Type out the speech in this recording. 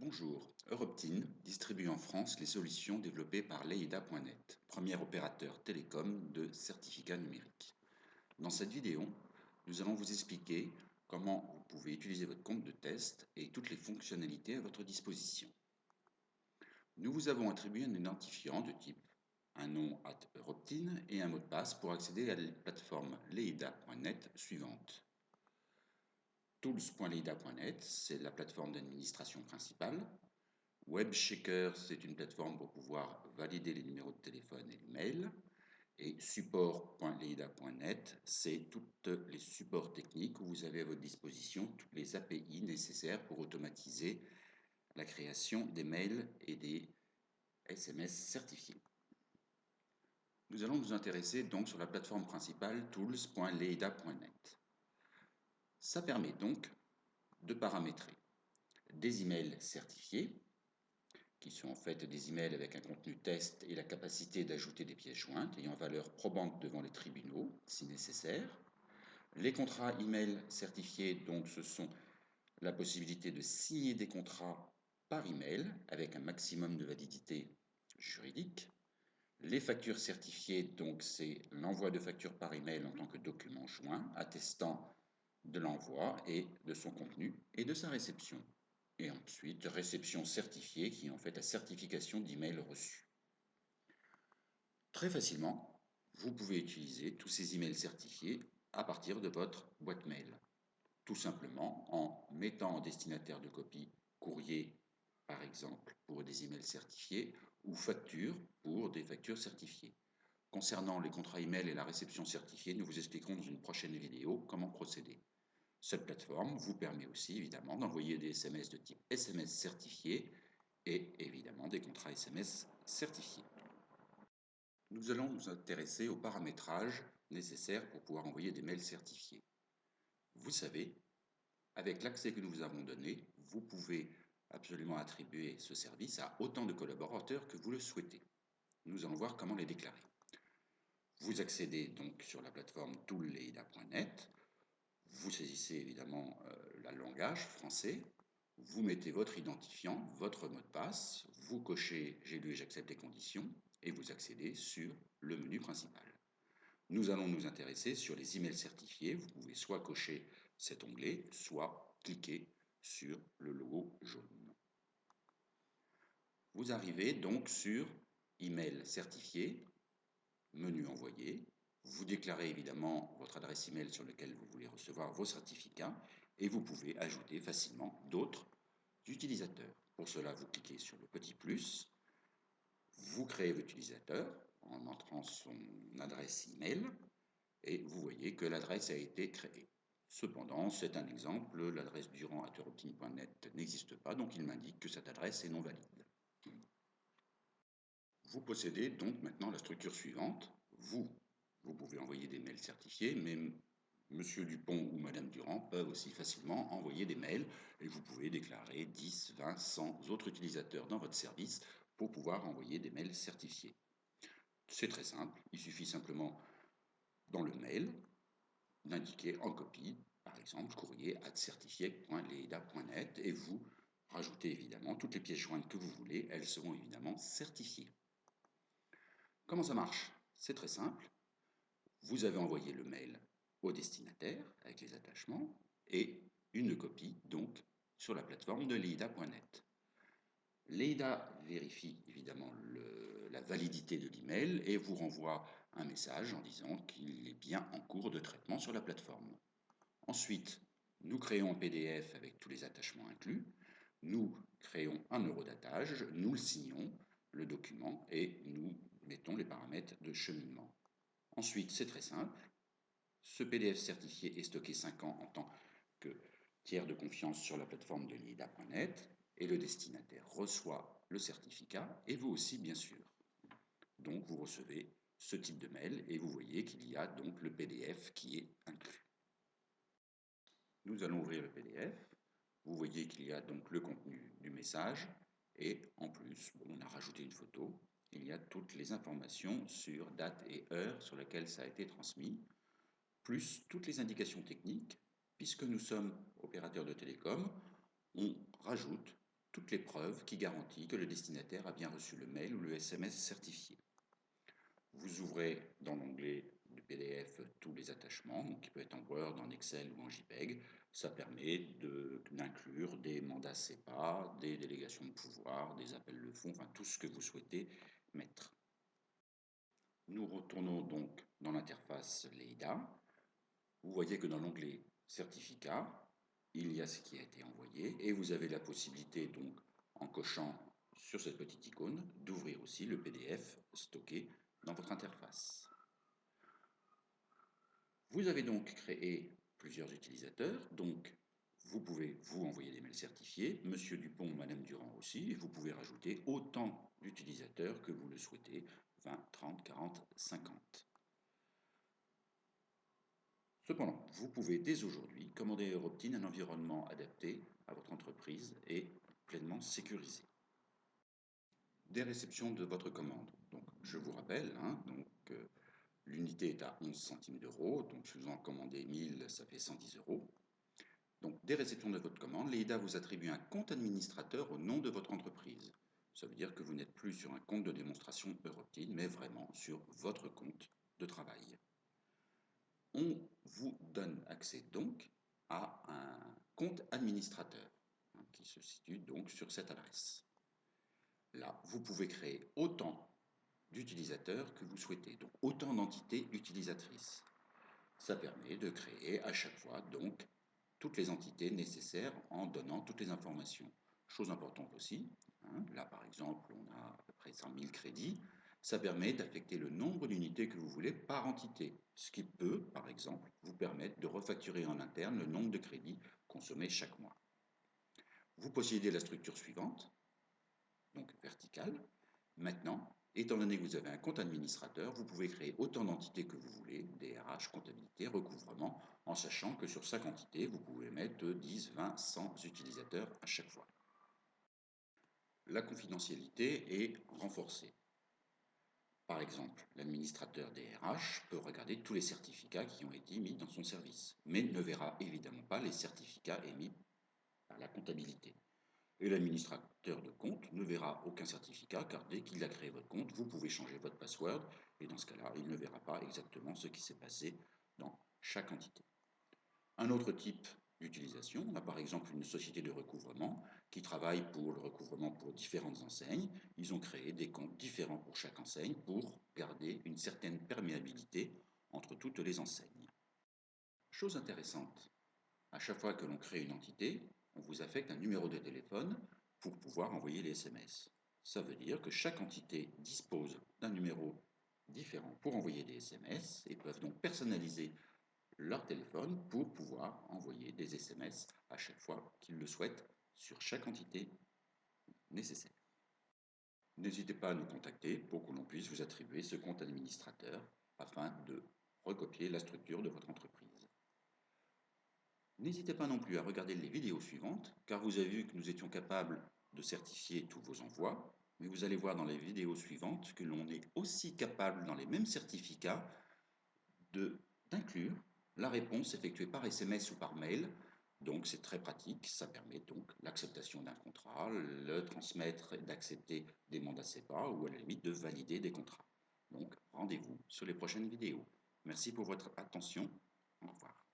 Bonjour, Europtine distribue en France les solutions développées par Leïda.net, premier opérateur télécom de certificats numériques. Dans cette vidéo, nous allons vous expliquer comment vous pouvez utiliser votre compte de test et toutes les fonctionnalités à votre disposition. Nous vous avons attribué un identifiant de type un nom @Europtine et un mot de passe pour accéder à la plateforme Leïda.net suivante. Tools.leïda.net, c'est la plateforme d'administration principale. WebChecker, c'est une plateforme pour pouvoir valider les numéros de téléphone et les mails. Et support.leïda.net, c'est tous les supports techniques où vous avez à votre disposition toutes les API nécessaires pour automatiser la création des mails et des SMS certifiés. Nous allons nous intéresser donc sur la plateforme principale tools.leïda.net. Ça permet donc de paramétrer des emails certifiés, qui sont en fait des emails avec un contenu test et la capacité d'ajouter des pièces jointes ayant valeur probante devant les tribunaux, si nécessaire. Les contrats email certifiés, donc, ce sont la possibilité de signer des contrats par email avec un maximum de validité juridique. Les factures certifiées, donc, c'est l'envoi de factures par email en tant que document joint, attestant de l'envoi et de son contenu et de sa réception. Et ensuite, réception certifiée, qui est en fait la certification d'email reçu. Très facilement, vous pouvez utiliser tous ces emails certifiés à partir de votre boîte mail. Tout simplement en mettant en destinataire de copie courrier, par exemple, pour des emails certifiés, ou facture pour des factures certifiées. Concernant les contrats email et la réception certifiée, nous vous expliquerons dans une prochaine vidéo comment procéder. Cette plateforme vous permet aussi évidemment d'envoyer des SMS de type SMS certifié et évidemment des contrats SMS certifiés. Nous allons nous intéresser au paramétrage nécessaire pour pouvoir envoyer des mails certifiés. Vous savez, avec l'accès que nous vous avons donné, vous pouvez absolument attribuer ce service à autant de collaborateurs que vous le souhaitez. Nous allons voir comment les déclarer. Vous accédez donc sur la plateforme toolleida.net. Vous saisissez évidemment le langage français, vous mettez votre identifiant, votre mot de passe, vous cochez « J'ai lu et j'accepte les conditions » et vous accédez sur le menu principal. Nous allons nous intéresser sur les emails certifiés. Vous pouvez soit cocher cet onglet, soit cliquer sur le logo jaune. Vous arrivez donc sur email certifié, menu envoyé. Vous déclarez évidemment votre adresse email sur laquelle vous voulez recevoir vos certificats et vous pouvez ajouter facilement d'autres utilisateurs. Pour cela, vous cliquez sur le petit plus, vous créez l'utilisateur en entrant son adresse email et vous voyez que l'adresse a été créée. Cependant, c'est un exemple, l'adresse durand@europtine.net n'existe pas, donc il m'indique que cette adresse est non valide. Vous possédez donc maintenant la structure suivante. Vous pouvez envoyer des mails certifiés, mais Monsieur Dupont ou Madame Durand peuvent aussi facilement envoyer des mails et vous pouvez déclarer 10, 20, 100 autres utilisateurs dans votre service pour pouvoir envoyer des mails certifiés. C'est très simple, il suffit simplement dans le mail d'indiquer en copie, par exemple, courrier@certifié.leïda.net et vous rajoutez évidemment toutes les pièces jointes que vous voulez, elles seront évidemment certifiées. Comment ça marche? C'est très simple. Vous avez envoyé le mail au destinataire avec les attachements et une copie donc sur la plateforme de leïda.net. Leïda vérifie évidemment la validité de l'email et vous renvoie un message en disant qu'il est bien en cours de traitement sur la plateforme. Ensuite, nous créons un PDF avec tous les attachements inclus. Nous créons un eurodatage, nous le signons, le document, et nous mettons les paramètres de cheminement. Ensuite, c'est très simple. Ce PDF certifié est stocké 5 ans en tant que tiers de confiance sur la plateforme de leïda.net et le destinataire reçoit le certificat et vous aussi, bien sûr. Donc, vous recevez ce type de mail et vous voyez qu'il y a donc le PDF qui est inclus. Nous allons ouvrir le PDF. Vous voyez qu'il y a donc le contenu du message et en plus, on a rajouté une photo. Il y a toutes les informations sur date et heure sur laquelle ça a été transmis, plus toutes les indications techniques. Puisque nous sommes opérateurs de télécom, on rajoute toutes les preuves qui garantissent que le destinataire a bien reçu le mail ou le SMS certifié. Vous ouvrez dans l'onglet du PDF tous les attachements, donc qui peut être en Word, en Excel ou en JPEG. Ça permet d'inclure des mandats CEPA, des délégations de pouvoir, des appels de fonds, enfin tout ce que vous souhaitez mettre. Nous retournons donc dans l'interface LEIDA. Vous voyez que dans l'onglet Certificat, il y a ce qui a été envoyé et vous avez la possibilité, donc, en cochant sur cette petite icône, d'ouvrir aussi le PDF stocké dans votre interface. Vous avez donc créé plusieurs utilisateurs, donc vous pouvez vous envoyer des mails certifiés, Monsieur Dupont, Madame Durand aussi, et vous pouvez rajouter autant d'utilisateurs que vous le souhaitez, 20, 30, 40, 50. Cependant, vous pouvez dès aujourd'hui commander Europtine un environnement adapté à votre entreprise et pleinement sécurisé. Des réceptions de votre commande. Donc, je vous rappelle, l'unité est à 11 centimes d'euros, donc si vous en commandez 1000, ça fait 110 euros. Donc, des réceptions de votre commande, l'EIDA vous attribue un compte administrateur au nom de votre entreprise. Ça veut dire que vous n'êtes plus sur un compte de démonstration Europtine, mais vraiment sur votre compte de travail. On vous donne accès donc à un compte administrateur qui se situe donc sur cette adresse. Là, vous pouvez créer autant d'utilisateurs que vous souhaitez, donc autant d'entités utilisatrices. Ça permet de créer à chaque fois donc toutes les entités nécessaires en donnant toutes les informations. Chose importante aussi, là par exemple on a à peu près 100 000 crédits, ça permet d'affecter le nombre d'unités que vous voulez par entité, ce qui peut par exemple vous permettre de refacturer en interne le nombre de crédits consommés chaque mois. Vous possédez la structure suivante, donc verticale. Maintenant, étant donné que vous avez un compte administrateur, vous pouvez créer autant d'entités que vous voulez, DRH, comptabilité, recouvrement, en sachant que sur chaque entité, vous pouvez mettre 10, 20, 100 utilisateurs à chaque fois. La confidentialité est renforcée. Par exemple, l'administrateur DRH peut regarder tous les certificats qui ont été mis dans son service, mais ne verra évidemment pas les certificats émis par la comptabilité. Et l'administrateur de compte ne verra aucun certificat car dès qu'il a créé votre compte, vous pouvez changer votre password et dans ce cas-là, il ne verra pas exactement ce qui s'est passé dans chaque entité. Un autre type d'utilisation, on a par exemple une société de recouvrement qui travaille pour le recouvrement pour différentes enseignes. Ils ont créé des comptes différents pour chaque enseigne pour garder une certaine perméabilité entre toutes les enseignes. Chose intéressante, à chaque fois que l'on crée une entité, on vous affecte un numéro de téléphone pour pouvoir envoyer les SMS. Ça veut dire que chaque entité dispose d'un numéro différent pour envoyer des SMS et peuvent donc personnaliser leur téléphone pour pouvoir envoyer des SMS à chaque fois qu'ils le souhaitent sur chaque entité nécessaire. N'hésitez pas à nous contacter pour que l'on puisse vous attribuer ce compte administrateur afin de recopier la structure de votre entreprise. N'hésitez pas non plus à regarder les vidéos suivantes, car vous avez vu que nous étions capables de certifier tous vos envois, mais vous allez voir dans les vidéos suivantes que l'on est aussi capable, dans les mêmes certificats, d'inclure la réponse effectuée par SMS ou par mail. Donc c'est très pratique, ça permet donc l'acceptation d'un contrat, le transmettre et d'accepter des mandats CEPA ou à la limite de valider des contrats. Donc rendez-vous sur les prochaines vidéos. Merci pour votre attention. Au revoir.